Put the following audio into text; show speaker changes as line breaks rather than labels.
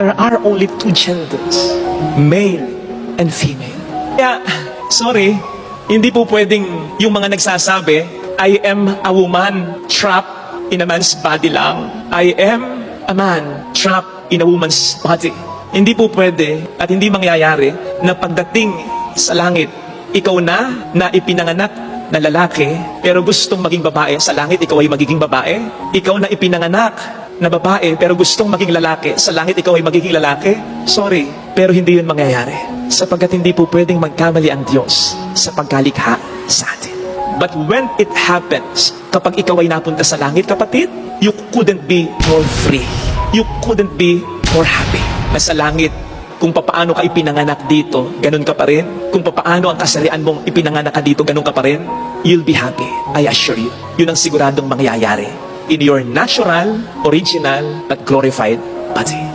There are only two genders, male and female. Kaya, sorry, hindi po pwedeng yung mga nagsasabi, I am a woman trapped in a man's body lang. I am a man trapped in a woman's body. Hindi po pwede at hindi mangyayari na pagdating sa langit, ikaw na ipinanganak na lalaki, pero gustong maging babae sa langit, ikaw ay magiging babae. Ikaw na ipinanganak na babae, pero gustong maging lalaki sa langit, ikaw ay magiging lalaki. Sorry, pero hindi yun mangyayari. Sapagkat hindi po pwedeng magkamali ang Diyos sa pagkalikha sa atin. But when it happens, kapag ikaw ay napunta sa langit, kapatid, you couldn't be more free. You couldn't be more happy. Na sa langit, kung papaano ka ipinanganak dito, ganun ka pa rin. Kung papaano ang kasarian mong ipinanganak ka dito, ganun ka pa rin. You'll be happy, I assure you. Yun ang siguradong mangyayari in your natural, original, but glorified body.